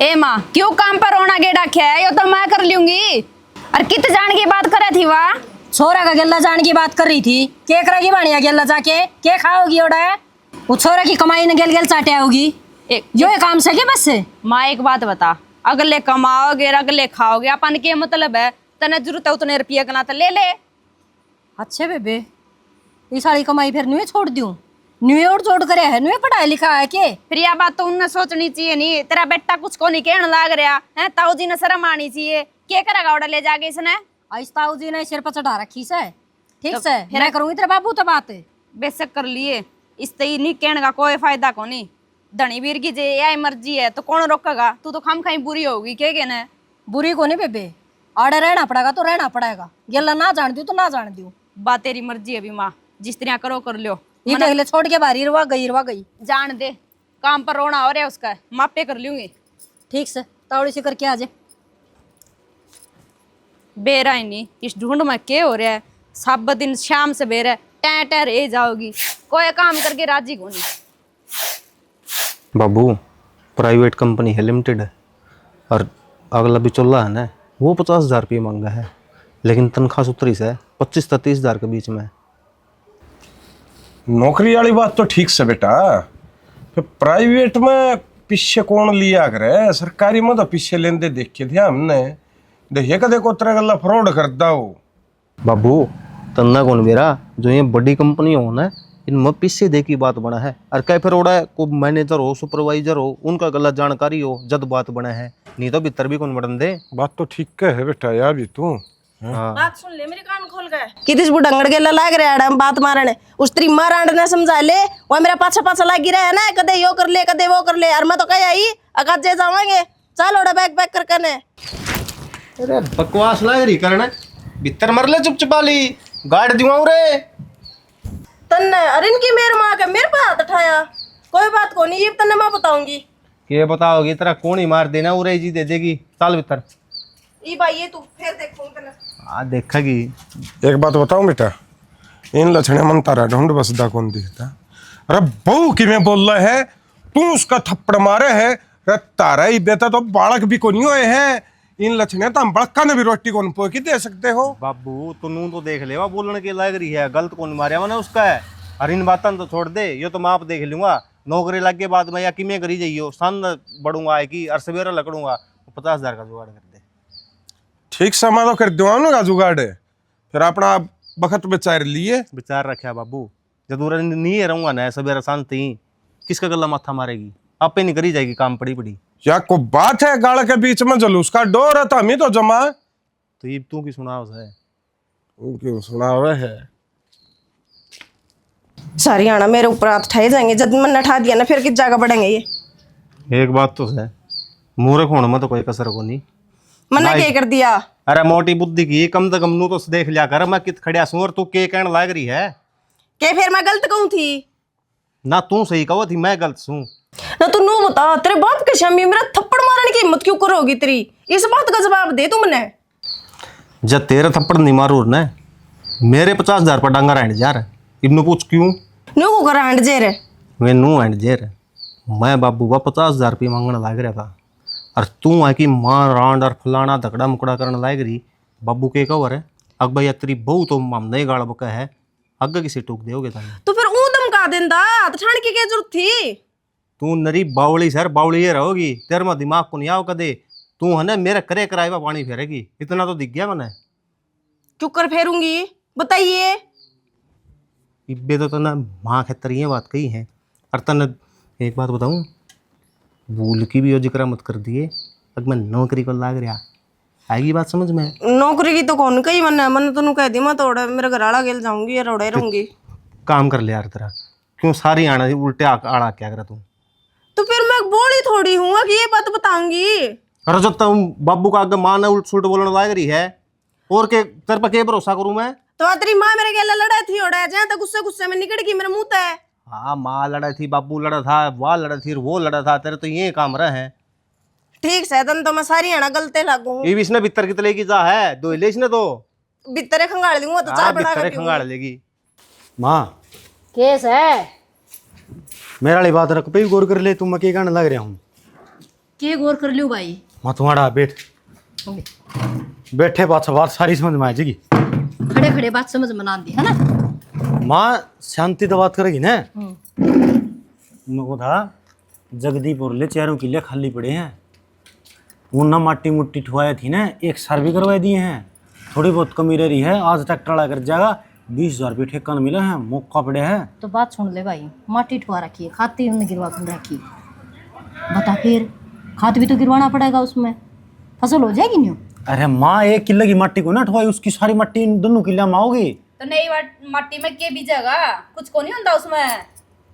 ए माँ क्यों काम पर रोना गेड़ा क्या है? यो तो मैं कर लूंगी। और कित जान की बात करे थी वाह? छोरा का गेला जान की बात कर रही थी। के करेगी बाणिया गेला जाके के खाओगी ओड़ा? वो छोरा की कमाई ने गेल गेल चाटे आओगी। यो ये काम से के बस से माँ एक बात बता, अगले कमाओगे अगले खाओगे, अपन के मतलब है तने जरूरत है उतने रुपये का ना तो ले ले। अच्छे बेबे ये सारी कमाई फिर नुए छोड़ दूं? नुए और जोड़ करे है नुए पढ़ाई लिखा है के? फिर यह बात तो उन्हें सोचनी चाहिए नहीं। तेरा बेटा कुछ को नहीं कहने लाग रहा है, ताऊ जी ने शर्म आनी चाहिए। क्या करेगा ओड़ा ले जाके इसने? ताऊ जी ने सिर पर चढ़ा रखी से। ठीक तो से मैं करूंगी तेरे बाबू तो बात है। बेशक कर लिए, इस ते नहीं कहने का कोई फायदा को नहीं। धनी वीर की जे यह मर्जी है तो कौन रोकेगा? तू तो खाम खाई बुरी होगी क्या कहना? बुरी को नहीं बेबे, आड़े रहना पड़ेगा तो रहना पड़ेगा। गेला ना जान दू तो ना जान दू। बात तेरी मर्जी है भी माँ, जिस तरह करो कर लो। ये देख ले छोड़ के बाहर रवा गई। जान दे, काम पर रोना हो रहा है उसका, मापे कर लूंगी। ठीक से तावड़ी से करके आ जा। बेरा ही नहीं इस ढूंढ में क्या हो रहा है? सब दिन शाम से बेरा टै टै रह जाओगी, कोई काम करके राजी को नहीं। बाबू प्राइवेट कंपनी है, लिमिटेड है, और अगला बिचौला है ना वो 50,000 रुपये मांगा है, लेकिन तनख्वाह सूत्री से 25 से 30,000 के बीच में। नौकरी वाली बात तो ठीक से बेटा, फिर प्राइवेट में पीछे कौन लिया करे? सरकारी में तो पीछे लेंदे देखे थे हमने, देखिए कदे को तरह गल्ला फ्रॉड करता हो। बाबू तन्ना कौन बेरा जो ये बड़ी कंपनी हो ना इनमें पीछे दे की बात बना है, और कई फिर उड़ा को मैनेजर हो सुपरवाइजर हो उनका गलत जानकारी हो जद बात बना है, नहीं तो भीतर भी कौन बढ़न दे। बात तो ठीक है बेटा यार भी तू। हाँ। बात सुन ले मेरे कान खोल के। कितिस बुढ़ंगड़ के लाग रहा है बात मारने। उस तेरी मां रांड ने समझा ले, वो मेरा पाछा पाछा लागी रहा है ना, कदे यो कर ले कदे वो कर ले। और मैं तो कह आई अकाज जे जावांगे, चल ओड़ा बैग पैक कर कने। अरे बकवास लाग रही करना, भीतर मर ले चुपचापाली गाड़ दिवाऊं रे तन्ने अरे इनकी मेरे मां के मेरे पे हाथ उठाया। कोई बात को नहीं, ये तन्ने मैं बताऊंगी। के बताओगी तेरा कौन ही मार देना उरे जी दे देगी। चल भीतर ई भाई ये तू फिर देखूंगी तन्ने। आ देखेगी। एक बात बताऊं बेटा, इन लक्षण मन तारा ढूंढ बसदा कौन दिखता? अरे बहू कि मैं बोल रहा है, तू उसका थप्पड़ मारे है। अरे तारा ही बेटा तो बालक भी को नहीं हुए हैं। इन लक्षण तो हम बड़का ने भी रोटी कौन पोकी दे सकते हो? बाबू तू तो देख ले बोलने के लायक रही है, गलत कौन मारे मैंने उसका है। और इन बातों तो छोड़ दे, ये तो मैं आप देख लूंगा। नौकरी लग के बाद मैं या कि मैं करी जाइयो सन बढ़ूंगा आएगी और सवेरा लकड़ूंगा 50,000 का जुगाड़ कर दे। ठीक समय तो कर दो जुगाड़, फिर अपना बखत बेचार लिए विचार रखा बाबू, जदूर नहीं रहूंगा ना सवेरा शांति किसका गला माथा मारेगी, आपे नहीं करी जाएगी काम पड़ी पड़ी। या को बात है गाड़ के बीच में जलूस का डोर है तो हम ही तो जमा। तो ये तू की सुना है क्यों सुना हुआ है? सारी आना मेरे ऊपर हाथ उठाए जाएंगे, जब मन उठा दिया ना फिर किस जगह बढ़ेंगे ये। एक बात तो है, मूर्ख होने में तो कोई कसर को नहीं। मना क्या कर दिया? अरे मोटी बुद्धि की कम से कम नू तो देख लिया कर मैं कित खड़िया सूं और तू के कहने लाग रही है। के फिर मैं गलत कहूं थी? ना तू सही कहो थी मैं गलत सूं ना तू नू बता, तेरे बाप के शामी मेरा थप्पड़ मारने की हिम्मत क्यों करोगी तेरी? इस बात का जवाब दे तुमने। जब तेरे थप्पड़ नहीं मारू ना मेरे 50,000 पर डांगा रहने जा रहा इब्नू पूछ क्यों नू को करा हंड जे रे मैं नू एंड जेर मैं बाबू का 50,000 रुपये मांगने लाग रहा था, और तू है कि मां रांड और फलाना धकड़ा मुकड़ा करने लाग रही। बाबू के कवर है अग भैया तेरी बहू तो नहीं गाड़ बका है, अग किसे टूक दोगे तुम? तो फिर ऊ धमका देंदा, हाथ ठाण की क्या जरूरत थी? तू नरी बावली सर बावली ये रहोगी, तेरे में दिमाग को नहीं आओ कदे। तू है ना मेरे करे कराएगा पानी फेरेगी, इतना तो दिख गया मैंने। क्यों कर फेरूंगी बताइए? इब्बे तो तना माँ खेतर ये बात कही है। और तन एक बात बताऊं, भूल की भी जिक्र मत कर दिए, अब मैं नौकरी को लाग रहा आएगी बात समझ में? नौकरी की तो कौन कही मन तनु कह दी मैं तो मेरे घर आड़ा गेल जाऊंगी या रोड़े रहूंगी। काम कर ले यार तेरा, क्यों सारी आना उल्टे आड़ा क्या करा तू? तो फिर मैं बोली थोड़ी हूँ कि ये बात बताऊंगी। अरे जब तक बाबू का आगे माँ ने उल्ट सुल्ट बोलने लाग रही है और के तेरे पर क्या भरोसा करूं मैं? तो तेरी माँ मेरे गेला लड़ा थी ओड़ा जहाँ तक गुस्से गुस्से में निकल गई मेरे मुंह ते। हाँ माँ लड़ा थी, बाबू लड़ा था, वह लड़ा थी, वो लड़ा था, तेरे तो ये काम रहे हैं। ठीक से तन तो मैं सारी आना गलते लागू ये भी इसने भीतर की तले की जा है दो ले इसने तो भीतरे खंगाल दूंगा तो चाय बना भीतर के खंगाड़ लेगी। माँ केस है मेरा वाली बात रख पे गौर कर ले, तुम मैं क्या कहने लग रहा हूँ? के गौर कर लियो भाई। माँ तुम्हारा बैठ बैठे बात बात सारी समझ में आ जाएगी। खड़े खड़े बात समझ में ना आती है ना। माँ शांति तो बात करेगी ना। उनको था जगदीप और ले चारों किले खाली पड़े हैं, वो ना माटी मुट्टी ठुआई थी ना, एक सार भी करवा दिए हैं। थोड़ी बहुत कमी रह रही है, आज ट्रैक्टर ला कर जाएगा, 20,000 रुपये ठेका न मिला है, मौका पड़े है। तो बात सुन ले भाई, माटी ठुआ रखी है, खाती उन्हें गिरवा कर रखी, बता फिर खाद भी तो गिरवाना पड़ेगा, उसमें फसल हो जाएगी नहीं। अरे माँ 1 किले की माटी को ना ठुआई, उसकी सारी माटी दोनों किले में आओगी तो नई मट्टी में के बीजेगा, कुछ को नहीं होता उसमें।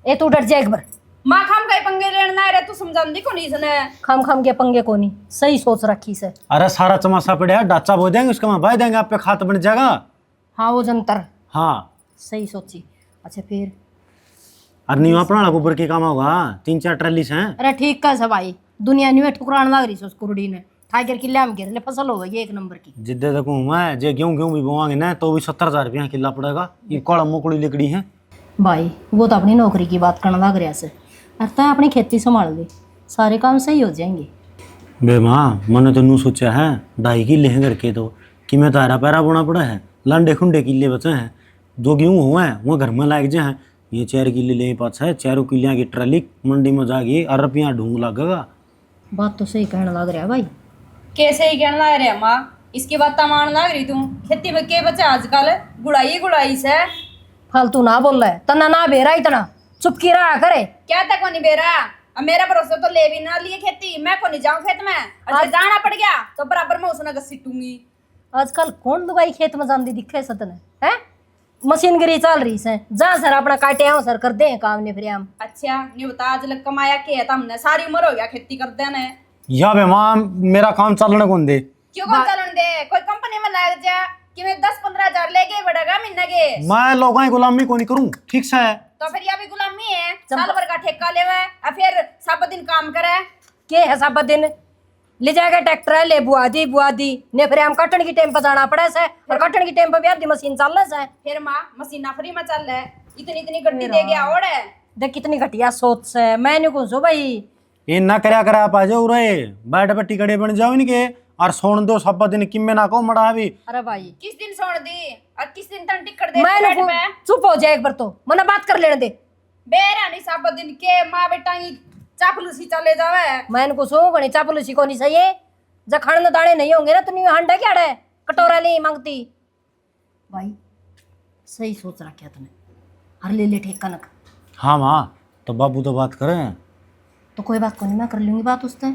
ए तू डर जाए एक बार। माँ खाम का पंगे लेना रे, तू समझांदी को नहीं इसने। खाम खाम के पंगे को नहीं, सही सोच रखी से। अरे सारा चमासा पड़े है, डाचा बो देंगे उसका में भाई देंगे, आप पे खाद बन जाएगा। हाँ वो जंतर हाँ सही सोची। अच्छा फिर और नहीं अपना गोबर के काम होगा, 3-4 ट्रैली से हैं। अरे ठीक का सब भाई, दुनिया नहीं में ठुकरान लग रही से उस कुरडी ने, ठाकर किले में गिर ले, फसल हो गई 1 नंबर की। जिद्दे तक हूँ मैं, जे गेहूँ भी बोवांगे ना तो भी 70,000 रुपया किला पड़ेगा। ये कड़ा मोकड़ी लिकड़ी है भाई, वो तो अपनी नौकरी की बात करने लग रहा से। अरे तो अपनी खेती संभाल ले, सारे काम सही हो जाएंगे। बे माँ मैंने तो नू सोचा है 2.5 किले हैं करके, तो कि मैं तारा पैरा बोना पड़ा है, लांडे खुंडे किले बचे हैं, जो गेहूँ हुआ है वो घर में लाग जाए। ये 4 किले ले पास है, 4 किलियाँ की ट्रैली मंडी में जागी, अरबियाँ ढूंढ लगेगा। बात तो सही कहने लग रहा है भाई। कैसे ही कहना रे माँ, इसकी बात मान लग रही तू। खेती में के बचे आजकल, गुड़ाई से। फालतू ना बोल रहा है, तना ना बेरा इतना चुप की रहा करे। क्या तक को नहीं बेरा, अब मेरा भरोसा तो ले भी ना लिए खेती, मैं को नहीं जाऊँ खेत में। अगर जाना पड़ गया तो बराबर में उसने सीटूंगी। आजकल कौन लुगाई खेत में जाती दिखे सतन है? मशीनगिरी चल रही है, जहाँ सर अपना काटे आओ सर कर दे काम ने फिर हम। अच्छा नहीं बता, आज लग कमाया के है हमने, सारी उम्र हो गया खेती करते ने। या बे माँ मेरा काम चलने कौन दे? क्यों कौन चलन दे, कोई कंपनी में लग जा कि मैं 10-15 हजार लेके बढ़ेगा महीने के। मैं लोगों की गुलामी को नहीं करूँ, ठीक से है। तो फिर यह भी गुलामी है, साल भर का ठेका लेवे और फिर सब दिन काम करे। के है सब दिन ले जाएगा ट्रैक्टर ले बुआ दी ने, फिर हम कटन की टाइम पर जाना पड़े से, और कटन की टाइम पर भी आधी मशीन चल रहा है। फिर माँ मशीना फ्री में चल रहा है, इतनी गड्डी दे गया और है। देख कितनी घटिया सोच से, मैं नहीं कुछ भाई। ये ना करया करा आप आ जाओ रे, बैठ पे टिकड़े बन जाओ इनके, और सोन दो सब दिन किम्मे ना को मड़ा भी। अरे भाई किस दिन सोन दी और किस दिन तन टिकट दे। मैं चुप हो जाए एक बार, तो मना बात कर लेने दे। बेरा नहीं सब दिन के माँ बेटा की चापलूसी चले जावे। मैं कुछ हूँ बनी चापलूसी को नहीं सही, जब खाने दाने नहीं होंगे ना तो नहीं हंडा क्या है, कटोरा नहीं मांगती। भाई सही सोच रखा तूने, हर ले ठेका न। हाँ माँ तो बाबू तो बात करें, तो कोई बात को नहीं, मैं कर लूंगी बात उससे।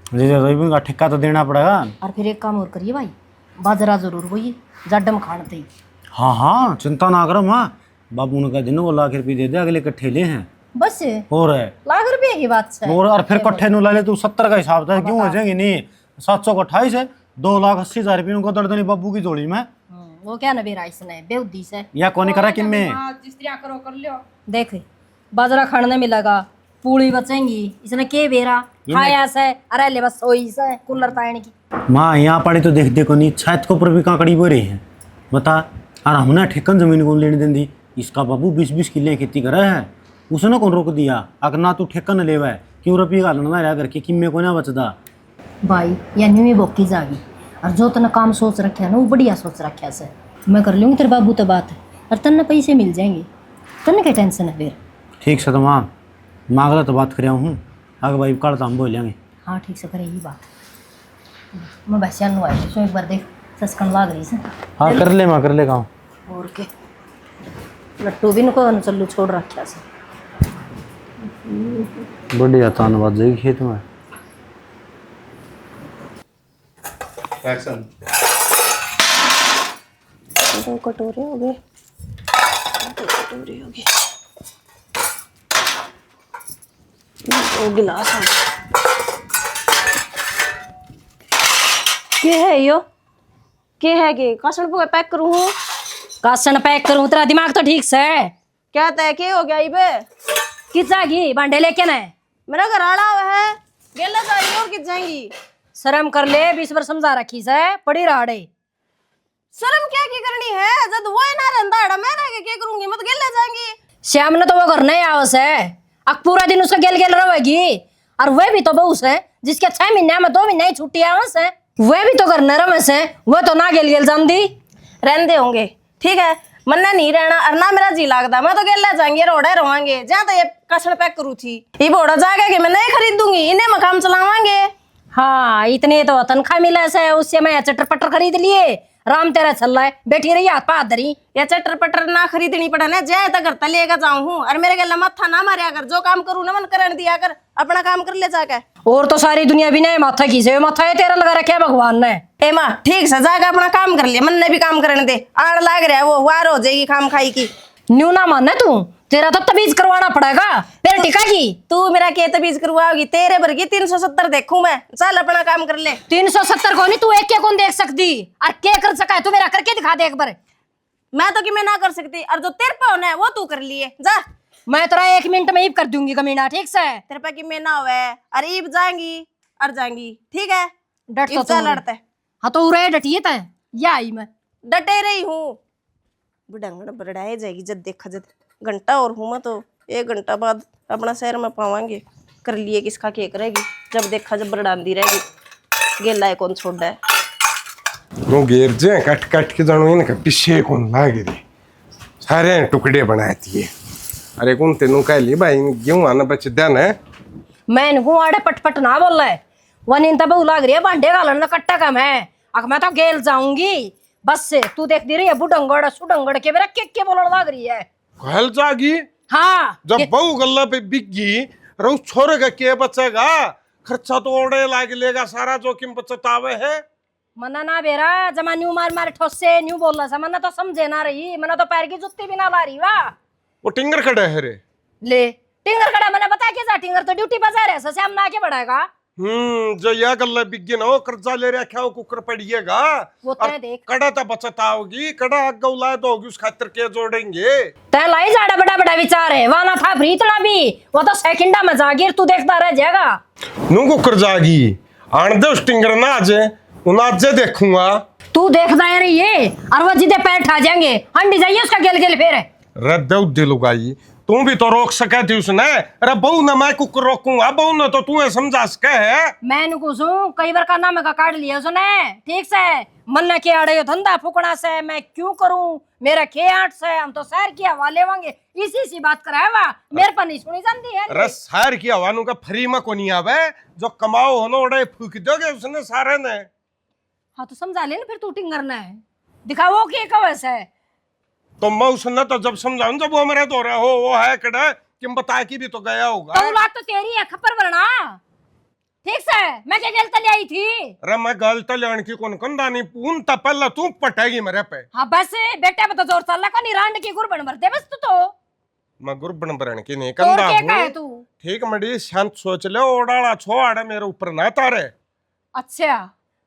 जी ठेका तो देना पड़ेगा। और फिर एक काम और करिए भाई, बाजरा जरूर वही जड्डम खानते ही। हाँ हाँ चिंता ना करो माँ, बाबू ने कहा दिन को 1 लाख रुपये दे दे, अगले कट्ठे ले हैं बस और लाख रुपये की बात है। और फिर कट्ठे नु ला ले तू 70 का हिसाब था, क्यों हो जाएंगे नहीं 700 का 28 है, 2,80,000 रुपये को दर्दनी बाबू की जोड़ी में। वो क्या ना बेरा इसने बेउद्दी से या कौन करा किन में जिस तरह करो कर लियो। देख बाजरा खाने मिलेगा, पूड़ी बचेंगी, इसने के बेरा खाया से। अरे ले बस सोई से कूलर तायने की माँ यहाँ पड़ी तो देख देखो नहीं, छत के ऊपर भी काकड़ी बो रही है बता। और हमने ठेकन जमीन को लेने दें दी, इसका बाबू 20-20 किले खेती करा है, उसने कौन रोक दिया? अगर ना तू ठेकन लेवा है, क्यों रुपये का लड़ना रहा करके किम्मे को ना बचता भाई। या न्यू ही बोकी जागी, और जो तने काम सोच रखे है ना वो बढ़िया सोच रखे से। मैं कर लूँगी तेरे बाबू तो बात है, और तन्ने पैसे मिल जाएंगे, तन्ने क्या टेंशन है फिर। ठीक से तो माँ मांगला तो बात कर हूँ, आगे भाई कल तो हम बोल लेंगे। हाँ ठीक से करे यही बात। मैं बस नु आई सो एक बार देख सस्कन लाग रही से। हाँ कर ले माँ कर ले काम। और के लट्टू भी नको चल्लू छोड़ रखा से। बढ़िया धन्यवाद जाएगी खेत में। दो कटोरे हो गए, 2 कटोरे हो गए, 2 गिलास हो गए। के है यो, के है के कासन पे पैक करूँ? कासन पैक करूँ, तेरा दिमाग तो ठीक से है। क्या तय के हो गया इबे? किस जागी बांडे लेके ना मेरा घर आड़ा हुआ है, गेला जाएगी और किस जाएंगी? शर्म कर ले, 20 बार समझा रखी से पड़ी राड़े। शर्म क्या की करनी है, जब वो ही ना रहता है मैं रह के क्या करूंगी, मैं तो गेले जाएंगी। श्याम ने तो वो घर नहीं आवस है, अब पूरा दिन उसका गेल गेल रहेगी, और वह भी तो बहू से जिसके 6 महीने में 2 महीने ही छुट्टी है से, वह भी तो घर नरम है, वह तो ना गेल गेल जान दी। रहते होंगे ठीक है, मन्ना नहीं रहना और ना मेरा जी लगता, मैं तो गेला जाएंगे रोड़े रहोगे जहाँ तो ये कसर पैक करू थी, ये बोड़ा जाएगा कि मैं नहीं खरीदूंगी, इन्हें मकाम चलावांगे। हाँ इतने तो तनख्वाह मिला से, उससे मैं चटर पटर खरीद लिए, राम तेरा चल रहा है, बैठी रही हाथ पाथ धरी। या चटर पटर ना खरीदनी पड़ा ना, जाए तो घर लेगा जाऊं हूँ और मेरे गला मत्था ना मारिया कर, जो काम करूँ ना मन करण दिया कर, अपना काम कर ले जाके। और तो सारी दुनिया भी नहीं माथा की से, माथा है तेरा लगा रखा है भगवान ने। ए माँ ठीक से जाकर अपना काम कर लिया, मन ने भी काम करने दे, आड़ लाग रहा है वो वार हो जाएगी खाम खाई की। न्यू ना मानना तू, तेरा तो तमीज करवाना पड़ेगा फिर टिका की। तू मेरा के तमीज करवाओगी, तेरे भर की 370 देखूं मैं, चल अपना काम कर ले। 370 को नहीं तू एक के कौन देख सकती, और क्या कर सका है तू मेरा करके दिखा दे एक बार। मैं तो कि मैं ना कर सकती, और जो तेरे पे होना है वो तू कर लिए जा। मैं तेरा 1 मिनट में ईब कर दूंगी कमीना, ठीक से। तेरे पे कि मैं ना हुआ है, अरे ईब जाएंगी और जाएंगी, ठीक है डट तो ईब जा लड़ते। हाँ तो उरे डटिए तय या आई मैं डटे रही हूँ, बुढ़ंगड़ बरड़ाए जाएगी जब देखा जब, घंटा और हूँ मैं तो 1 घंटा बाद अपना शहर में पावांगे, कर लिए किसका केक रहेगी, जब देखा जब बरड़ांदी रहेगी, गेला है कौन छोड़ है। नो गेर जे कट कट के जानो इनका पीछे कौन लागे दे, सारे टुकड़े बनाए दिए। अरे कौन तेनू कह ली भाई गेहूं आना बच देन है, मैं इनको आड़े पटपट ना बोल रहा है, वन इन तब लाग रही है भांडे गालन कट्टा का मैं तो गेल जाऊंगी बस से। तू देख दी रही है बुढ़ंगड़ सुडंगड़ के मेरा के बोलने लाग रही है। कहल जागी हाँ जब बहू गल्ला पे बिकी रो छोरे का के बचेगा, खर्चा तो ओड़े लाग लेगा, सारा जोखिम बचतावे है। मना ना बेरा जमा न्यू मार मारे ठोस से न्यू बोल रहा मना तो समझे ना रही, मना तो पैर की जुत्ती भी ना ला रही वाह। वो टिंगर खड़ा है रे, ले टिंगर खड़ा मैंने बता के जा, टिंगर तो ड्यूटी पर जा रहे से हम ना आके बढ़ाएगा। जो यह गल्ला बिकी ना वो कर्जा ले रखा वो कुकर पड़िएगा, वो तय देख कड़ा तो बचता होगी, कड़ा अग औलाद होगी उस खातिर के जोड़ेंगे। तय लाई जाड़ा बड़ा बड़ा विचार है, वाना था प्रीतना भी वो तो सेकंडा में जागीर तू देखता रह जाएगा। नू कुकर जागी आन दे उस टिंगर ना आज उनाजे देखूंगा, तू देखता है ये और वो जिदे पैर ठा जाएंगे हंडी जाइए उसका गेल गेल फेर है। रद्द दिलुगाई तू भी तो रोक सके थी उसने, अरे बहू ने मैं कुकर रोकूंगा, बहू ने तो तू समझा सके है। मैं कुछू कई बार का नाम का काट लिया उसने, ठीक से मन ने के आड़े धंधा फुकना से मैं क्यों करूं, मेरा खे 8 से हम तो शहर की हवा लेवांगे, इसी सी बात करावा मेरे पर नहीं सुनी जाती है। अरे शहर की हवा नु का फ्री में को नहीं आवे, जो कमाओ हो ना ओड़े फूक दोगे उसने सारे ने। हाँ तो समझा ले ना फिर तू टिंगर ना है दिखाओ के कवस है तो मैं उसने तो जब समझाऊं जब वो मेरे तो रहा हो वो है कड़ा कि बता की भी तो गया होगा। तो बात तो तेरी है खपर वरना, ठीक से मैं क्या गलत ले आई थी। अरे मैं गलत लेने की कौन कंदानी पून तपल तू पटेगी मेरे पे। हाँ बस बेटा बता जोर चल का निरांड की गुरबन भरते बस तू तो मैं गुरबन भरण की नहीं और कंदा क्या हूं कहे तू। ठीक मड़ी शांत सोच ले, ओडाला छोड़ मेरे ऊपर ना तारे। अच्छा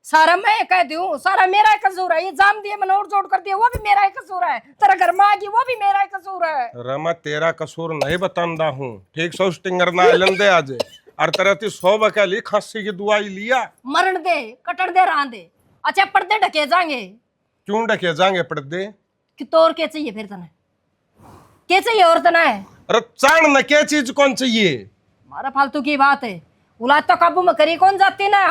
सारा मैं कह दूं, सारा मेरा ही कसूर है, ये जाम दिए मैंने और जोड़ कर दिया वो भी मेरा ही कसूर है, तेरा घर में आ गई वो भी मेरा ही कसूर है। अरे मैं तेरा कसूर नहीं बतांदा हूँ, ठीक सो स्टिंगर ना लंदे आज और तेरा ती 100 बकाली खांसी की दवाई लिया मरण दे कटड़ दे रां दे। अच्छा पर्दे ढके जाएंगे, क्यों ढके जाएंगे पर्दे कि तोर के चाहिए फिर तने के चाहिए और तना है। अरे चाण न क्या चीज कौन चाहिए, मारा फालतू की बात है, औलाद तो काबू में करी कौन जाती ना,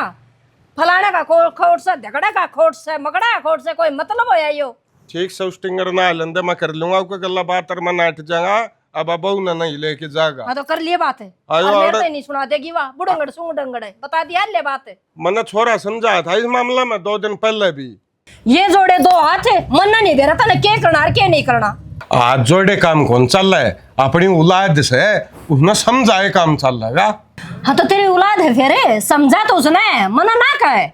फलाने का खोट से झगड़े का खोट से मगड़ा का खोट से कोई मतलब हो यो। ठीक से स्टिंगर ना लंदे मैं कर लूंगा उसका गल्ला बात और मैं नाट जाऊंगा, अब बहू न नहीं लेके जाएगा। हाँ तो कर लिए बात है, आयो और मेरे आड़े- तो नहीं सुना देगी वाह बुढ़ंगड़ सुंगड़ंगड़ है, बता दिया ले बात है। मैंने छोरा समझाया था इस मामले में 2 दिन पहले भी। ये जोड़े 2 हाथ है मन्ना नहीं दे रहा था ना क्या करना और क्या नहीं करना। आज जोड़े काम कौन चल रहा है, अपनी औलाद से उसने समझाए काम चल रहा है। हाँ तो तेरी औलाद है फिर समझा तो उसने मना ना कहे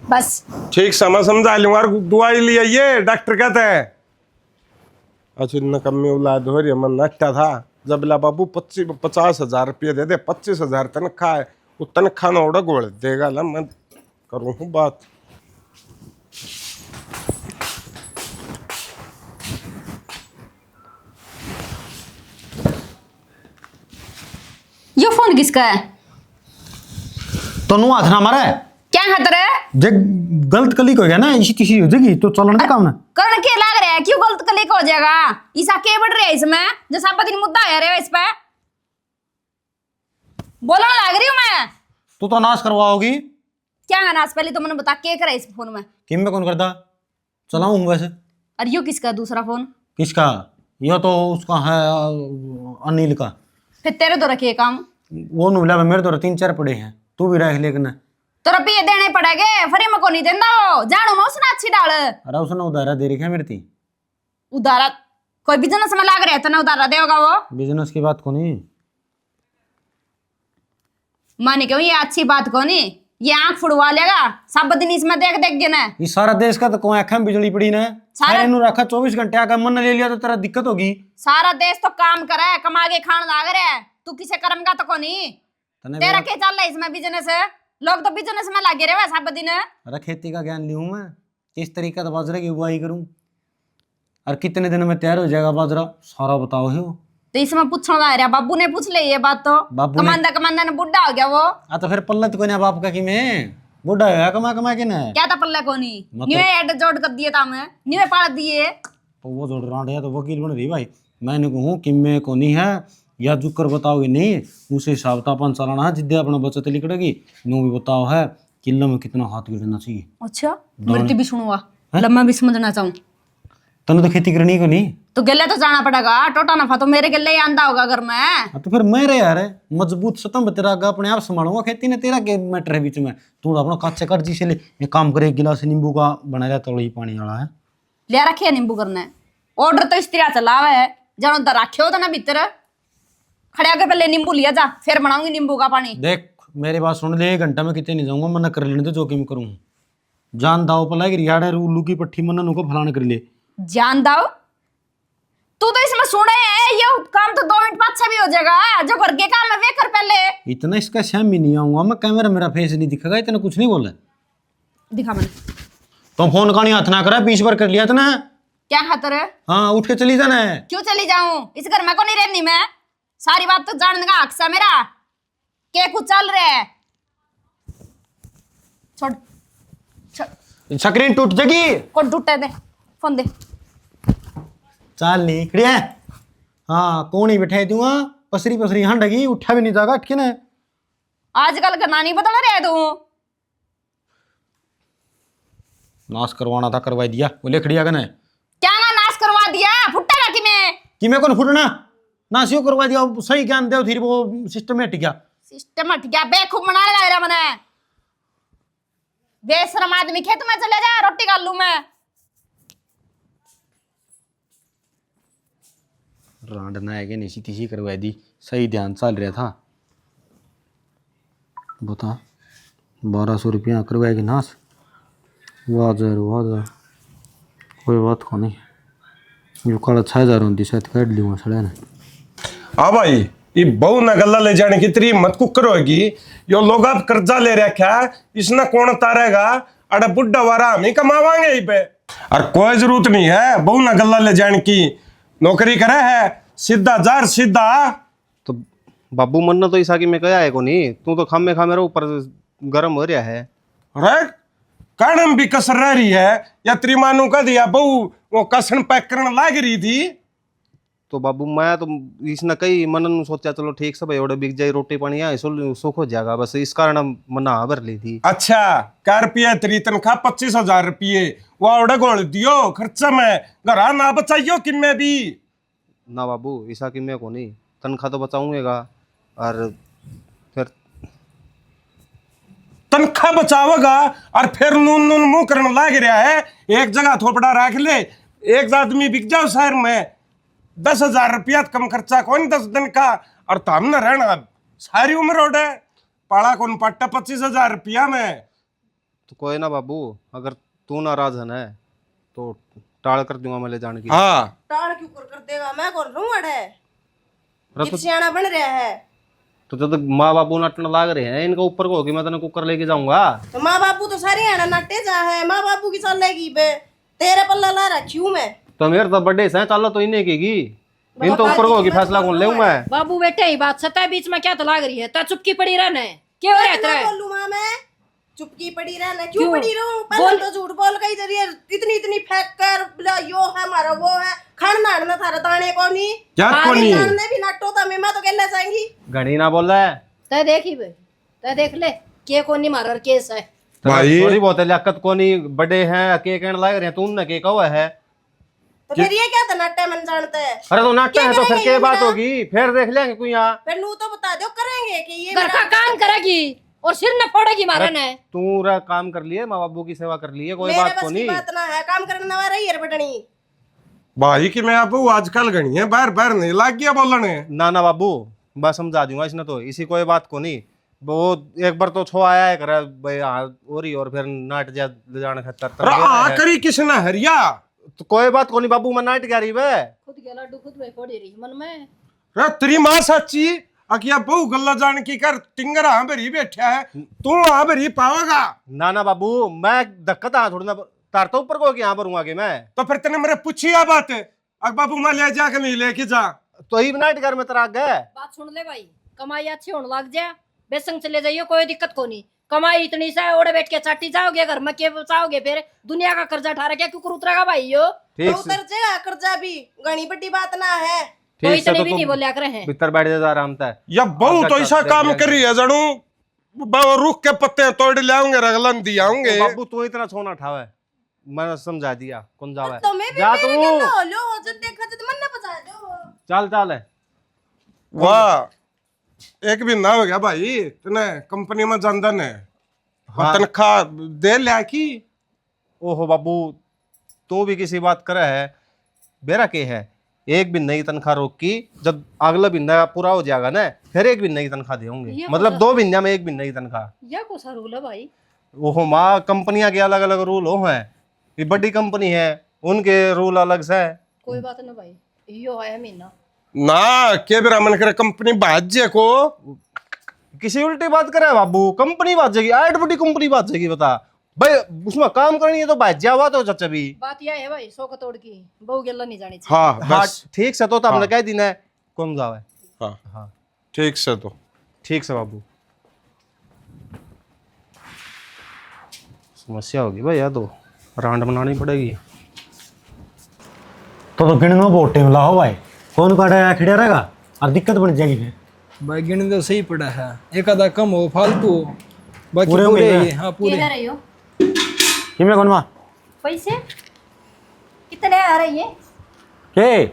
बस। ठीक समय समझा लूंगा, दवाई लिया ये डॉक्टर कहते हैं। अच्छा नकम्मी औलाद हो रही है, मन नट्टा था जब ला बाबू 50,000 रुपये दे दे, 25,000 तनख्वाह है, वो तनख्वाह ना उड़ा गोड़ देगा ला, मैं करूँ बात। ये फोन किसका है? तनु हाथ ना मारा है, क्या खतर है? जे गलत कलिक हो गया ना इसी किसी हो जाएगी तो चलन का काम ना करण के लाग रहा है, क्यों गलत क्लिक हो जाएगा? ईसा के बढ़ रहा है इसमें, जैसा दिन मुद्दा है रे इस पे बोलने लाग रही हूँ मैं। तू तो नाश करवाओगी। क्या नाच, पहले तो मैंने बता के करे इस फोन में। किम में कौन करता चलाऊं वैसे। और यो किसका दूसरा फोन? किसका? ये तो उसका है अनिल का। फिर तेरे तो रखे काम। वो नुबला मेरे तो 3-4 पड़े हैं, तू भी रख लेकिन। तो रुपये देने पड़ेगे, फ्री में को नहीं देता वो। जानू मैं उसने अच्छी डाल। अरे उसने उधारा दे रखा है मेरे थी। उधारा कोई बिजनेस में लाग रहे है तो ना उधारा देगा वो। बिजनेस की बात को नहीं माने क्यों, ये अच्छी बात को नहीं, ये आंख फुड़वा लेगा सब दिन इसमें देख देख के ना। ये सारा देश का तो कोई आंखें में बिजली पड़ी ना। सारा- सारे नु रखा 24 घंटे आका मन ले लिया तो तेरा दिक्कत होगी। सारा देश तो काम करे है, कमा के खान लाग रहे है, तू किसे कर्म का तो को नहीं। तने तेरा क्या चल रहा है इसमें बिजनेस है? लोग तो बिजनेस में लगे रहे सब दिन। अरे खेती का ज्ञान लियूं मैं, किस तरीके से बाजरे की बुआई करूं और कितने दिन में तैयार हो जाएगा बाजरा, सारा बताओ ही। तो इसमें पूछना लग रहा, बाबू ने पूछ ले ये बात तो। बाबू ने- कमांदा कमांदा ने बुढ़ा हो गया वो। तो फिर पल्ला तो कोई ना बाप का कि मैं बुढ़ा है कमा कमा के ना। क्या था पल्ले को नहीं, मतलब- न्यू एड जोड़ कर दिए था मैं, न्यू पाल दिए। तो वो जोड़ रहा है तो वकील बन रही भाई। मैंने कहूँ कि मैं को नहीं है या जुकर बताओगे नहीं, उसे हिसाब तो अपन चलाना है, जिद्दे अपना बचत लिखड़ेगी नो भी बताओ है किलो में कितना हाथ गिरना चाहिए। अच्छा मेरी भी सुनूंगा, लम्मा भी समझना चाहूँ। तने तो खेती करनी को नहीं, तो गले तो जाना पड़ेगा, टोटा नफा तो मेरे गले ही आंदा होगा घर में। तो फिर मेरे यार मजबूत स्तंभ तेरा का अपने आप संभालूंगा, खेती ने तेरा के मैटर है बीच में। तू अपना काचे कर जी से ले एक काम करे, एक गिलास नींबू का बनाया तोड़ी पानी वाला है ले रखे नींबू करना है, ऑर्डर तो इस तरह चलावा है, जनो तो रखे हो तो ना भीतर खड़े आके पहले नींबू लिया जा, फिर बनाऊंगी नींबू का पानी। देख मेरी बात सुन ले, 1 घंटा में कितने नहीं जाऊंगा, मना कर लेने तो जो कि मैं करूँ जान दाव पला रियाड़े उल्लू की पट्टी मना नुको फलाने कर ले। जान दाओ तू तो इसमें सुने है, ये काम तो 2 मिनट पाछा भी हो जाएगा, जो घर के काम है वे कर पहले। इतना इसका शाम भी नहीं आऊंगा मैं, कैमरा मेरा फेस नहीं दिखेगा, इतना कुछ नहीं बोला। दिखा मैंने तो फोन का नहीं हाथ ना करा, 20 बार कर लिया था ना। क्या खातर है? हाँ उठ के चली जाना है। क्यों चली जाऊं, इस घर में को नहीं रहनी मैं, सारी बात तो जानने का हक है मेरा, क्या कुछ चल रहा है। छोड़ छोड़, स्क्रीन टूट जाएगी। कौन टूटे दे, फोन दे। चाल नहीं खड़िया। हाँ कौन ही बैठा दूंगा, पसरी पसरी हंडगी, उठा भी नहीं जाएगा अटके ना। आजकल का नानी बदल रहे तू। नाश करवाना था करवा दिया, बोले खड़िया का ना क्या ना नाश करवा दिया, फुटेगा कि मैं कौन फुटना नाशियो करवा दिया, सही ज्ञान दे फिर वो सिस्टम हट गया। सिस्टम हट गया, बेखूब बनाने लग रहा मैंने। बेशरम आदमी, खेत में चले जा, रोटी खा लूं मैं। रांडना है कि नहीं तीसी करवा दी, सही ध्यान चल रहा था। बता 1200 रुपया करवाएगी नाश, वाह कोई बात को नहीं, जो कल 6000 होती शायद काट लूँगा सड़े ने। हाँ भाई ये बहु न गला ले जाने की तेरी मत कुकर होगी, यो लोग अब कर्जा ले रखा है, इसने कौन तारेगा, अरे बुढ़ा वारा हम ही कमावांगे ही पे। और कोई जरूरत नहीं है बहु न गला ले जाने की, नौकरी करे है सीधा जार सीधा। तो बाबू मन्ना तो ईसा की मैं कया है को नहीं, तू तो खामे खामे रो ऊपर गर्म हो रहा है। अरे कानम भी कसर रह रही है, या तेरी मानू का दिया बहु वो कसन पैक करने लाग रही थी। तो बाबू मैं तो इसने कई मनन सोचा चलो ठीक से भाई, बिक जाए रोटी पानी है सुख हो जाएगा, बस इस कारण मना भर ली थी। अच्छा क्या रुपया तेरी तनख्वाह 25,000 रुपये, वो ओडे गोल दियो खर्चा में, घर ना बचाइयो कि मैं भी ना बाबू ईसा की मैं को नहीं, तनख्वाह तो बचाऊंगा और फिर तनख्वाह बचावेगा और फिर नून नून मुंह करने लाग रहा है। एक जगह थोपड़ा रख ले, एक आदमी बिक जाओ शहर में 10,000 रुपया कम खर्चा कौन 10 दिन का, और तो हमने रहना सारी उम्र ओडे पाला कौन पट्टा 25,000 रुपया में। तो कोई ना बाबू, अगर तू नाराज है ना तो टाल कर दूंगा मैं ले जाने की। हाँ टाड़ क्यों कर देगा, मैं कौन रहूं अड़े, अरे कित सियाना बन रहा है। तो जब तक माँ बाबू नटन लाग रहे हैं इनका ऊपर को होगी, मैं तेने कुकर लेके जाऊंगा। तो माँ बापू तो सारे आना नट्टे जा है, माँ बापू की चलेगी बे, तेरे पल्ला ला रखी हूं मैं। तो मेरे तो बर्थडे से चलो तो इन्हें की इन तो ऊपर को होगी, फैसला कौन ले मैं। बाबू बेटे ही बात सता है, बीच में क्या तो लाग रही है, ता चुपकी पड़ी रहना है, क्यों हो रहता है। बोलूं माँ मैं चुपकी पड़ी रहना, क्यों पड़ी रहूं, पहले तो झूठ बोल के जरिए इतनी इतनी फेंक कर बोला यो है हमारा वो है, खान नाड़ना थारा दाने को नहीं क्या कोनी जानने भी नट्टो था, मैं तो कहना चाहेंगी। घड़ी ना बोल रहा है। तय देखी बे, तय देख ले। के को नहीं मारर केस है। भाई थोड़ी बहुत लियाकत को नहीं बड़े हैं के कहने लग रहे हैं तुमने के कहा है। तो फिर ये क्या था नाट्य मन जानता है। अरे तो नाट्य है तो फिर करेंगे क्या ये बात मेरा? होगी, फिर देख लेंगे कोई यहाँ। फिर नू तो बता दो करेंगे कि ये घर का काम करेगी और सिर न फोड़ेगी मारन है। तू रा काम कर लिए, माँ बाबू की सेवा कर लिए, कोई मेरे बात बस को की नहीं। बात ना है, काम करने नवा रही है बटनी। भाई कि मैं आप आजकल गणी है बार बार नहीं लाग गया बोलने। ना ना बाबू बस समझा दूंगा इसने तो, इसी कोई बात को नहीं। वो एक बार तो छो आया है कर भाई हाँ हो रही और फिर नाट जा ले जाने खतर करी किसने हरिया। तो कोई बात को नहीं बाबू, मैं नाट क्या रही है। खुद के लाडू खुद में फोड़ी रही मन में। रे तेरी माँ सच्ची अकिया बहु गल्ला जान की कर टिंगर हाँ भरी बैठा है, तू हाँ भरी पाओगा। ना ना बाबू मैं धक्कत हाँ थोड़ी ना तारता ऊपर को यहाँ भरूंगा कि मैं। तो फिर तेने मेरे पूछी आ बात है, अब बाबू मैं ले जा के नहीं लेके जा। तो ही नाट कर में तेरा गए। बात सुन ले भाई, कमाई अच्छी होने लग जाए बेसंग चले जाइयो, कोई दिक्कत को नहीं। कमाई इतनी सा ओढ़े बैठ के चाटी जाओगे, घर में के बचाओगे, फिर दुनिया का कर्जा उठा रहा क्यों उतरेगा भाई यो। तो ठीक से उतर जा कर्जा भी घनी बड़ी बात ना है। तो ठीक से इतने तो भी नहीं तुम बोलिया करे हैं। भीतर बैठ जा आराम से। या बहु तो ऐसा देख काम लेंगे। करी है जानू रुख के पत्ते तोड़ लाऊंगे रगलन दियाऊंगे। बाबू तू इतना सोना उठावे, मैंने समझा दिया कौन जावे। तो मैं भी जा मेरे तू के तो लो जब देखा जब मन ना बचा दो। चल चल है। वाह एक भी ना हो गया भाई, तूने कंपनी में जनधन है हाँ। तनख्वाह दे लिया की। ओहो बाबू तू भी किसी बात करे है, बेरा के है एक भी नई तनख्वाह रोक की, जब अगला महीना पूरा हो जाएगा ना फिर एक भी नई तनख्वाह देंगे, ये मतलब 2 महीना में एक भी नई तनख्वाह। या को सा रूल है भाई। ओहो माँ कंपनियां के अलग अलग रूल हो हैं, ये बड़ी कंपनी है उनके रूल अलग से है। कोई बात ना भाई, यो है महीना ना के बेरा मन करे कंपनी भाज्य को किसी उल्टी बात करे बाबू, कंपनी बात जाएगी, ऐड बड़ी कंपनी बात जाएगी बता भाई, उसमें काम करनी है तो भाई जावा तो चाचा भी। बात यह है भाई, सो का तोड़ की बहु गेला नहीं जानी चाहिए। हाँ हाँ बस ठीक से तो हमने कह दी ना कौन जावे। हाँ हाँ ठीक से तो ठीक से बाबू। समस्या होगी भाई यार, तो रांड बनानी पड़ेगी। तो गिनने में बहुत टाइम लाओ भाई, कौन काटा खड़े रहेगा और दिक्कत बन जाएगी फिर। भाई गिन तो सही पड़ा है, एक आधा कम हो फालतू हो, बाकी पूरे पूरे महीने? ये हाँ के पूरे। है रही हो कि मैं कौन पैसे कितने आ रही है? के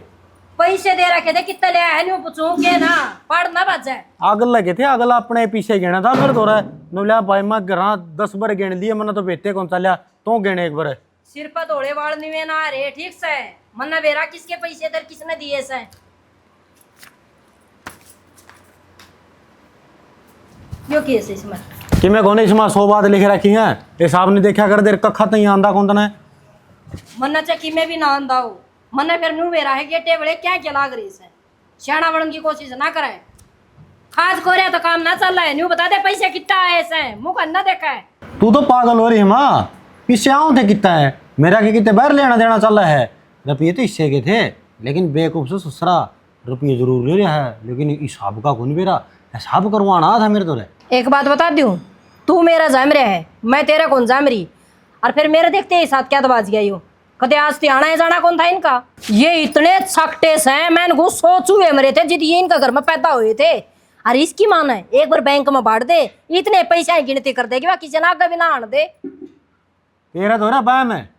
पैसे दे रखे थे कितने ले आए नहीं पूछूं के ना पढ़ ना बच जाए। अगल लगे थे, अगला अपने पीछे गिना था मेरे तो नुलिया भाई मैं घर 10 बार गिन लिए, मैंने तो बेटे कौन सा लिया तो गिने एक बार। सिर पर धोड़े वाल निवे ना रे ठीक से मन्ना बेरा किसके पैसे दर किसने दिए से। यो केस है इसमें कि मैं कौन इसमें 100 बात लिख रखी है, हिसाब नहीं देखा कर देर कखा तो आंदा कौन तना है। मन्ना चक्की में भी ना आंदा हो, मन्ना फिर नू बेरा है गेटे बड़े क्या क्या लाग रही से, सियाना बनने की कोशिश ना करे। खाद को रहा तो काम ना चल रहा है, न्यू बता दे पैसे कितना है ऐसे मुंह का ना देखा है। तू तो पागल हो रही है माँ, पीछे आऊँ थे कितना है मेरा के कितने बार लेना देना चल रहा है। रुपये तो इससे के थे लेकिन बेवकूफ से ससुरा रुपये जरूर ले रहा है, लेकिन हिसाब का कौन मेरा हिसाब करवाना था मेरे तो रे। एक बात बता दूं, तू मेरा जामरे है मैं तेरा कौन जामरी, और फिर मेरे देखते ही साथ क्या दबाज गया यूं कदे आज तिहाना है जाना कौन था इनका। ये इतने छकटे हैं मैंने को सोचू है मरे थे जिद ये इनका घर में पैदा हुए थे। और इसकी मान है एक बार बैंक में बांट दे इतने पैसे गिनती कर देगी वह किसी नाग भी ना आन दे। तेरा तो रहा बैम है,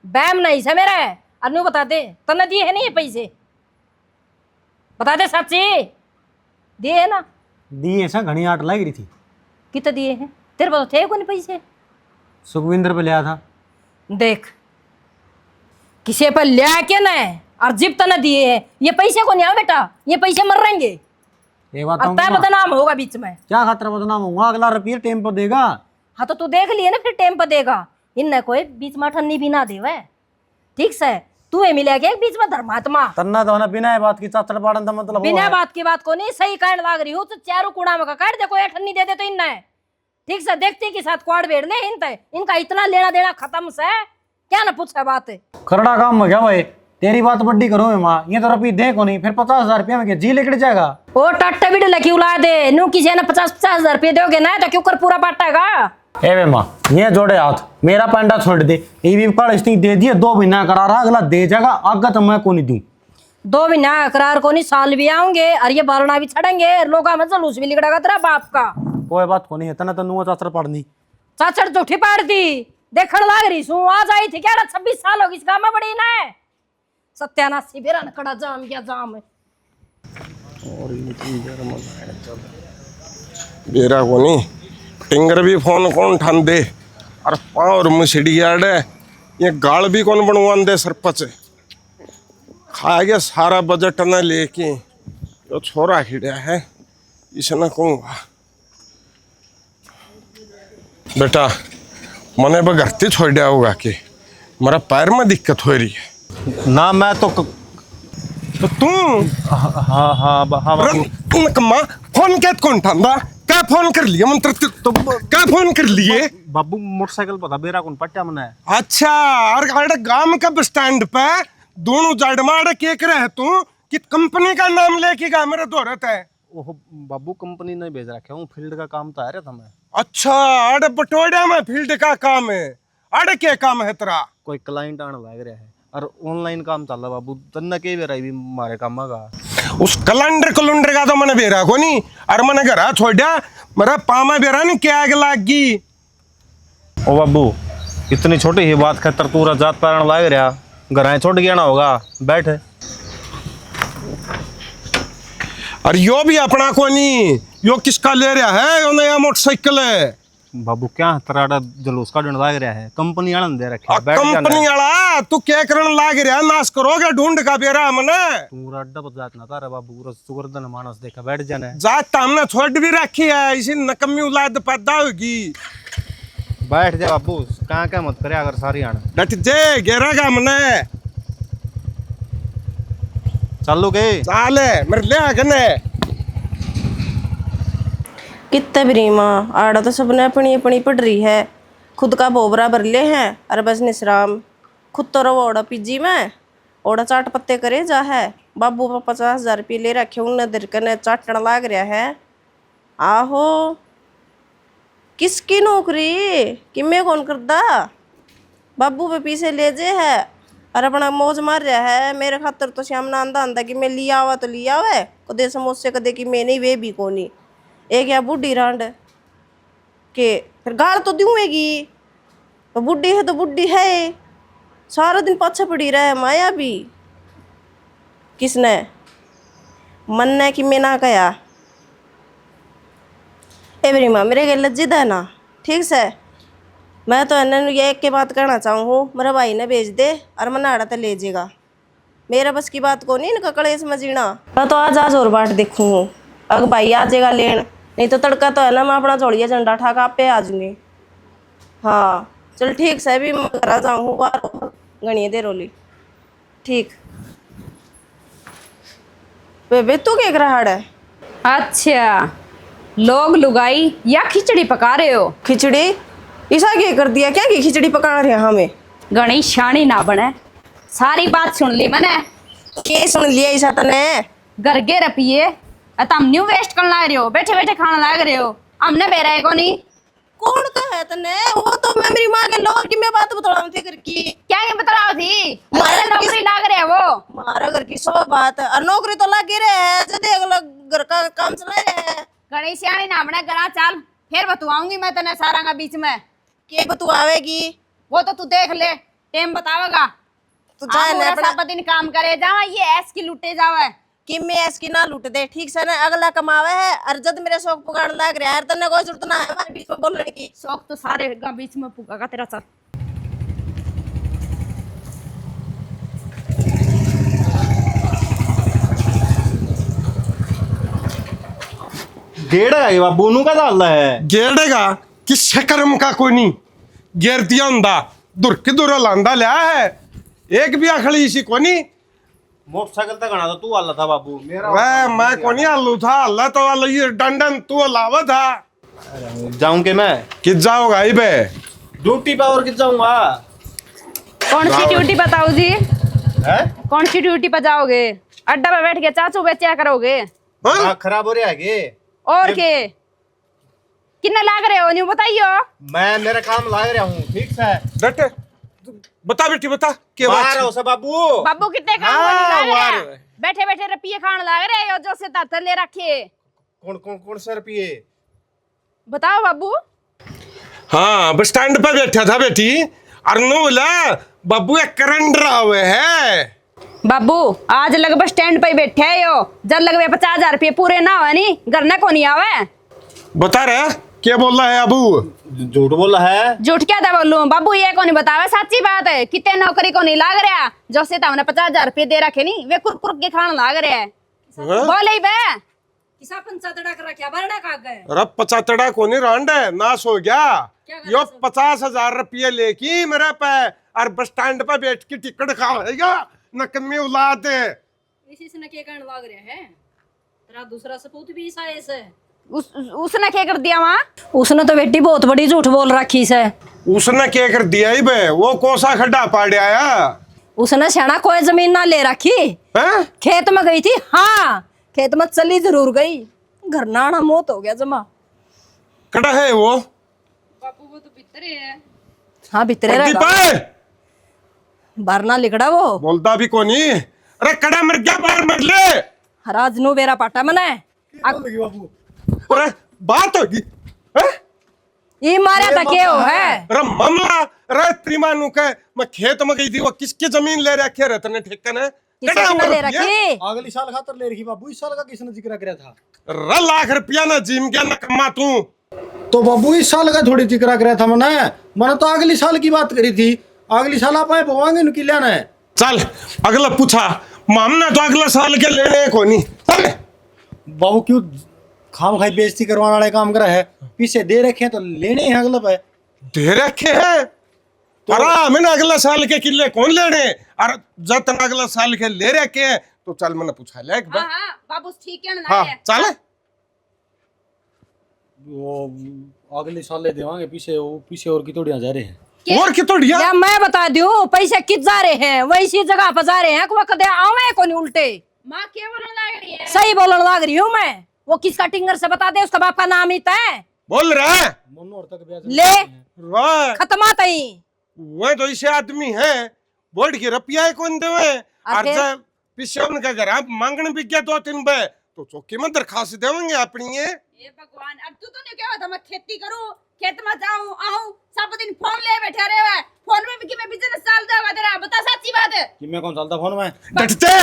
बैम नहीं से मेरा है। अनु बता दे तने दिए है नहीं ये पैसे, बता दे सच्ची दिए है ना। दी ऐसा घनी आट लग रही थी। कितने दिए हैं तेरे पास थे कौन पैसे? सुखविंदर पे लिया था। देख किसी पर ले के ना और जिप तो ना दिए हैं ये पैसे को नहीं आओ बेटा, ये पैसे मर रहेंगे एक बात और तय बदनाम होगा बीच में। क्या खतरा बदनाम होगा, अगला रुपये टाइम पर देगा। हाँ तो तू देख लिए ना फिर टाइम पर देगा, इनने कोई बीच में ठन्नी भी ना देवे ठीक से। तू है मिलेगा एक बीच में धर्मात्मा तन्ना तो ना बिना बात की चाचड़ पाड़न का मतलब बिना बात की बात को नहीं सही कहने लाग रही हूँ तो चारों कूड़ा में का काट दे कोई ठन्नी दे दे तो इनने ठीक से देखते के साथ क्वाड बेड़ ले इनका इतना लेना देना खत्म से क्या ना पूछा बात है। खरड़ा काम हो गया भाई, तेरी बात बड्डी करो माँ, ये तो रुपये दे को नहीं फिर 50,000 रुपया में जी लेकर जाएगा। ओ टट्टे भी लकी उला दे नू किसी ने 50,000 रुपये दोगे ना तो क्यों कर पूरा बांटेगा। ए वे माँ ये जोड़े हाथ मेरा पैंडा छोड़ दे, ये भी कड़ दे दिए 2 महीना करा रहा अगला दे जाएगा, आगे तो मैं को नहीं दूं। 2 महीना करार को नहीं साल भी आऊंगे और ये बारना भी छड़ेंगे लोग में जलूस भी निकलेगा तेरा बाप का। कोई बात को नहीं है तना तनु चाचर पड़नी चाचड़ झूठी पाड़ दी देखण लाग रही सू आज आई थी क्या 26 साल होगी इस गांव में बड़ी ना सत्यानाशी बेरा नकड़ा जाम क्या जाम है बेरा को नहीं टिंगर भी फोन कौन ठान दे और पावर मुसड़ी आड़े ये गाल भी कौन बनवान दे सरपंच खा गया सारा बजट न लेके जो छोरा खिड़िया है इसने कहूँगा बेटा मने बगरती छोड़ दिया होगा कि मेरा पैर में दिक्कत हो रही है ना मैं तो तो तू हाँ बाबू नकम्मा फोन क्या कौन ठांदा क्या फोन कर लिया मंत्र तो क्या फोन कर लिए बाबू मोटरसाइकिल पता बेरा कौन पट्टा मने अच्छा और आड़े गांव का बस स्टैंड पे दोनों जड़माड़ के रहे तू कि कंपनी का नाम लेके गा मेरे दोहरत है ओह बाबू कंपनी ने भेज रखा हूँ फील्ड का काम तो आ रहा था मैं अच्छा आड़े बटोड़ा में फील्ड का काम है आड़े क्या काम है तेरा कोई क्लाइंट आने लग रहा है और ऑनलाइन काम चल रहा बाबू तन्ना के बेरा भी मारे काम का उस कलंडर का तो मैंने बेरा को नहीं और मैंने घरा छोड़ा मेरा पामा बेरा नहीं क्या आग लाग गई ओ बाबू इतनी छोटी ही बात खतर तूरा जात पारण लाग रहा घर छोड़ गया ना होगा बैठ और यो भी अपना को नहीं यो किसका ले रहा है यो नया मोटरसाइकिल है बाबू क्या तराड़ा जलूस का लाग रहा है कंपनी आनंद दे रखा है बैठ जाना कंपनी वाला तू क्या करने लाग रहा नाश करोगे ढूंढ का बेरा मने तूरा अड्डा पर जात ना तारा बाबू पूरा सुगर्दन मानस देखा बैठ जाना है जात हमने छोड़ भी रखी है इसी नकम्मी औलाद पैदा होगी बैठ जा बाबू कहाँ क्या मत करे अगर सारी आना डट जे घेरेगा मने चलो के चाले मेरे ले आगने कितने बरीमा आड़ा तो सबने अपनी अपनी पढ़ रही है खुद का बोबरा भर ले हैं अरे बस निसराम खुद तो रहो ओड़ा पीजी में ओड़ा चाट पत्ते करे जा है बाबू पर 50,000 रुपये ले रखे उन्हें दिरकने चाटन लाग रहा है आहो किसकी नौकरी किमे कौन करदा बाबू पे पीछे ले जे है और अपना मौज मार रहा है मेरे खातर तो श्याम ना आंदा आंदा कि मैं लिया आवा तो लिया आवे कदे समोसे कदे कि मैं नहीं वे भी कोनी एक या बुढ़ी रांड के फिर गाल तो दूंगी तो बुढ़ी है तो बुढ़ी है सारा दिन पाछा पड़ी रहे माया भी किसने मन ने कि मैं ना कया एवरी माँ मेरे के लज्जित है ना ठीक से मैं तो इन्हें ये एक के बात कहना चाहूँ मेरे भाई ने भेज दे और मैं नाड़ा तो ले जाएगा मेरा बस की बात को नहीं इनका कलेश में जीना मैं तो आज और बाट देखूँ अगर भाई आ जाएगा लेन नहीं तो तड़का तो है ना मैं अपना जोड़िया झंडा उठा के आप पे आ जाऊंगी हाँ चल ठीक से भी मैं घर जाऊँ बाहर गणिए दे रोली ठीक बेबे तू क्या कर रहा है अच्छा लोग लुगाई या खिचड़ी पका रहे हो खिचड़ी ऐसा क्या कर दिया क्या कि खिचड़ी पका रहे हैं हमें गणी शानी ना बने सारी बात सुन ली मैंने के सुन लिया ऐसा तने घर के रपिए तुम न्यू वेस्ट करने लग रहे हो बैठे बैठे खाना लग रहे हो हमने बेरा है को नहीं कौन का है तने वो तो मैं मेरी माँ के लोग की मैं बात बता रहा थी घर की क्या ये बता रहा थी मारे नौकरी लग रहे वो हमारा घर की सौ बात है और नौकरी तो लग ही रहे हैं जब अगला घर का काम चला रहे हैं गणी सियाणी ना बने गरा चल फिर बतवाऊंगी मैं तने सारा का बीच में के बतू आवेगी वो तो तू देख ले टाइम बतावेगा तू चाहे ना अपना दिन काम करे जावा ये ऐस की लुटे जावे कि मैं ऐसी ना लूट दे ठीक से ना अगला कमावे है और जब मेरे शौक पुगाड़ लग रहा है तने कोई जरूरत ना है हमारे बीच में बोलने की शौक तो सारे का बीच में पुगा तेरा चल गेड़ा है बाबू नु का डाल है गेड़ेगा किस कर्म का कोई नहीं गेर दिया हुंदा दुर की दुर लांदा लिया है एक भी आखड़ी इसी को नहीं मोटरसाइकिल तक आना तो तू आला था बाबू मेरा मैं को नहीं आलू था अल्लाह तो वाला ये डंडन तू लावा था जाऊं के मैं कि जाओगा ही बे ड्यूटी पे और कित जाऊंगा कौन सी ड्यूटी बताओ जी है कौन सी ड्यूटी पे जाओगे अड्डा पे बैठ के चाचू बेचा करोगे हाँ? खराब हो रहा है के और के कितने लाग रहे हो न्यू बताइयो मैं मेरा काम लाग रहा हूँ ठीक है बेटे बता बेटी बता के बाहर हो सब बाबू बाबू कितने काम हाँ, लाग रहे वार। हैं बैठे बैठे रुपये खान लाग रहे हो जो से तातर ले रखे कौन कौन कौन से रुपये बताओ बाबू। हाँ बस स्टैंड पे बैठा था बेटी, अरनू बोला बाबू एक करंट रहा हुए है। बाबू आज लग बस स्टैंड पे ही बैठे है यो, जब लगवे 50,000 रुपये पूरे ना हुए नी घर ना को नहीं आवे। बता रहे क्या बोल रहा है अबू? झूठ बोला है। झूठ क्या था बोलूं बाबू, ये को नहीं बतावे सच्ची बात है। कितने नौकरी को नहीं लाग रहा, जो से हमने 50,000 रुपये दे रखे नी वे कुरकुर के खान लाग रहे है। बोले ही बे किसा पंचायत कर रखा भरना का गए। अरे 75 को नहीं रांड है, नाश हो गया यो। 50,000 रुपये लेके मेरे पे और बस स्टैंड पे बैठ के टिकट खाएगा, नकमी औलाद है। इसी से न के कहने लाग रहा है, तेरा दूसरा सपूत भी ईसा है। उसने क्या कर दिया वहाँ? उसने तो बेटी बहुत बड़ी झूठ बोल रखी से। उसने क्या कर दिया ही बे? वो कोसा खड्डा पाड़ आया। उसने सेना कोई जमीन ना ले रखी हैं? खेत में गई थी। हाँ खेत में चली जरूर गई, घर नाना मौत हो गया जमा। कड़ा है वो? बाबू वो तो भीतरे है। हाँ भीतरे प्रदीप रहेगा, है? बाहर ना लिखड़ा वो। बोलता भी कोनी। अरे कड़ा मर गया, बाहर मर ले। हराज नु बेरा पाटा मने अरे बात होगी हैं? ये मारा था क्या हो है। अरे मामला अरे त्रिमानु के मैं खेत में गई थी, वो किसकी जमीन ले रखे रहते ठेका ने? किसी ने ले रखी। अगली साल खातर ले रखी बाबू, इस साल का किसने जिक्र किया था? अरे लाख रुपया ना जिम क्या ना कमा तू। तो बाबू इस साल का थोड़ी जिक्र किया था मैंने तो अगली साल की बात करी थी। अगली साल आप पवाएंगे नु किल्या ने। चल अगला पूछा, मामना तो अगला साल के लेने को नहीं। चल बाबू क्यों खाम खाई बेइज्जती करवाने वाले काम करा है? पीछे दे रखे हैं तो लेने हैं अगला पे। दे रखे हैं तो मैंने अगला साल के किले कौन लेने? अरे जतन अगला साल के ले रखे हैं तो चल मैंने पूछा ले एक बार। हाँ बाबू ठीक है ना। हाँ चल वो अगले साल ले देवांगे, पीछे और की तोड़ियां जा रहे हैं। और की तोड़िया? या मैं बता दूं पैसे कित जा रहे हैं, वैसी जगह पर जा रहे हैं वक्त आवे को नहीं उल्टे। माँ क्या बोलने लग रही है? सही बोलने लग रही हूँ मैं। वो किसका टिंगर से बता दे, उसका बाप का नाम ही है। बोल रहा है ले वाह खत्मा तई। वो तो ऐसे आदमी है बोर्ड की रुपया कौन देवे? और जब पीछे उनका घर आप मांगने भी क्या 2-3 बे तो चौकी में दरखास्त देवेंगे अपनी। ये भगवान, अब तू तो नहीं क्या था मैं खेती करूं, खेत में जाऊं आऊं सब दिन फोन ले बैठा रहे हुए। फोन में भी कि मैं बिजनेस चाल देगा तेरा, बता सच्ची बात है। कि मैं कौन चलता फोन में? डटते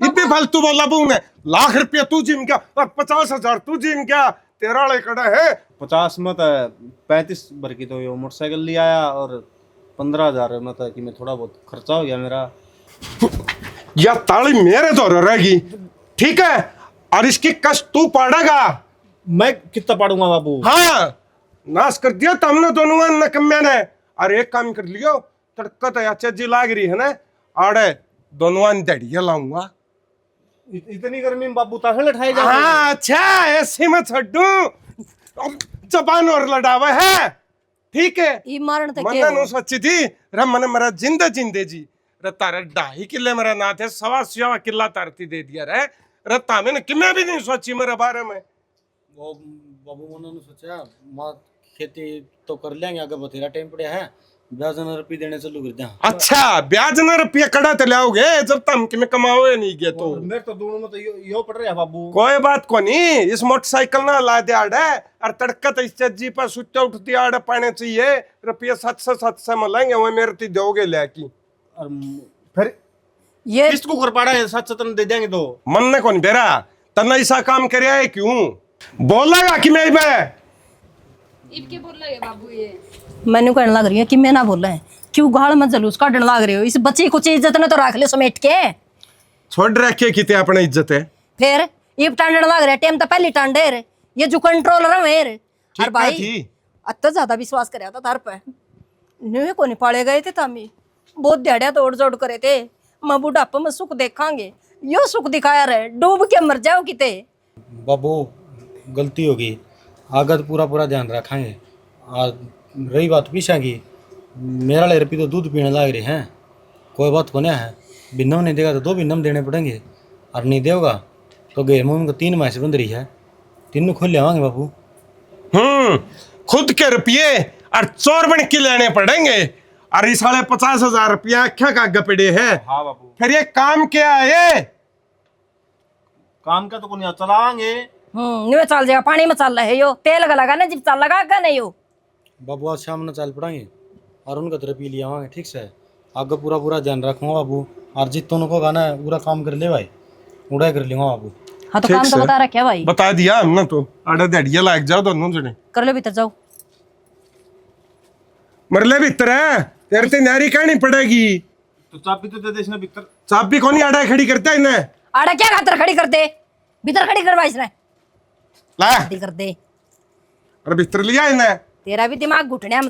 इतनी फालतू बोला बू ने। लाख रुपया तू जिम क्या और 50,000 तू जिम क्या? तेरा वाले कड़ा है 50 मत 35 भर की तो ये मोटरसाइकिल ले आया और 15,000 मत कि मैं थोड़ा बहुत खर्चा हो गया मेरा। या ताली मेरे तो रहेगी ठीक है, और इसकी कष्ट तू पाड़ेगा। मैं कितना पढ़ूंगा बाबू? हाँ नाश कर दिया तुमने दोनों नकम्या ने। और एक काम कर लियो, तड़का तो अच्छा जी लाग रही है ना, आड़े दोनों दड़िया लाऊंगा। इतनी गर्मी में बाबू ताहे लठाए जा। हाँ अच्छा ऐसे में छड्डू जबान और लड़ावा है ठीक है। ई मारण तक मना नो सच्ची थी रे, मन मेरा जिंदे जिंदे जी रे तारे 2.5 किले मेरा नाथ है, 1.25 किला तारती दे दिया रे रत्ता मैंने कि मैं भी नहीं सोची मेरे बारे में। वो बाबू मैंने सोचा मां खेती तो कर लेंगे, आगे बतेरा टाइम पड़े है, ब्याज न रुपये देने चालू कर दिया। अच्छा ब्याज न रुपया कड़ा ते लाओगे जब तम कि मैं कमाओगे नहीं गए तो? मेरे तो दोनों में तो यो पड़ रहा है बाबू। कोई बात को नहीं, इस मोटरसाइकिल ना ला दे आड़े और तड़का तो इस जी पर सुट्टा उठती आड़े पाने चाहिए रुपया 700 मिलेंगे वो मेरे ती दोगे लेकी। और फिर ये किसको कर पाड़ा है? 7 दे देंगे तो मन ने कौन बेरा तना ऐसा काम करे है क्यों बोलेगा कि मैं इनके बोल रहे बाबू ये मैंने कहने लग रही है कि मैं ना बोल रहे क्यों गाड़ में जलूस काटने लग रहे हो। इस बच्चे को इज्जत ने तो रख ले समेट के, छोड़ रखे कितने अपने इज्जत है। फिर ये टांडने लग रहे टाइम तो पहले टांडे रे, ये जो कंट्रोलर है मेरे। और भाई अत्ता ज्यादा विश्वास कराया था तार पे न्यू को नहीं पाले गए थे तामी, बहुत दिहाड़िया तोड़ जोड़ करे थे। मैं बुढ़ापे में सुख देखांगे, यो सुख दिखाया रहे डूब के मर जाओ किते। बाबू गलती होगी, आगे तो पूरा ध्यान रखेंगे। और रही बात पीछा की, मेरा ले रुपये तो दूध पीने लग रहे हैं, कोई बात होने है। भिन्नम नहीं देगा तो 2 भिन्नम देने पड़ेंगे, और नहीं देगा तो गेर में उनको 3 माह बंद रही है, 3 खुद ले आवांगे बाबू। खुद के रुपये और चोर बन के लेने पड़ेंगे। और इस साले 50,000 रुपया क्या कागज पड़े है। हाँ बाबू। फिर ये काम क्या है? काम का तो को नहीं चलाएंगे, न्यू चल जाएगा, पानी में चल रहा है यो, तेल लगा ना, जब चल लगा नहीं यो। बाबू आज शाम में चल पड़ेंगे और उनका तरह पी लिया आवांगे, ठीक से। आगे पूरा पूरा ध्यान रखूंगा बाबू, और जितों को गाना है पूरा काम कर ले भाई, उड़ा कर लूंगा बाबू। हाँ तो ठीक काम तो से। बता रखा भाई, बता दिया हम ना, तो आड़े दड़िया लाग जाओ दोनों जने, कर लो भीतर जाओ। मरले भीतर है, तेरे ते नारी कहनी पड़ेगी। तो चाबी तो दे दे इसने भीतर। चाबी कौन आड़ा खड़ी करता है इन्हें? आड़ा क्या खातर खड़ी कर दे, भीतर खड़ी करवा इसने, ला खड़ी कर दे। अरे भीतर लिया इन्हें। तेरा भी दिमाग घुटने में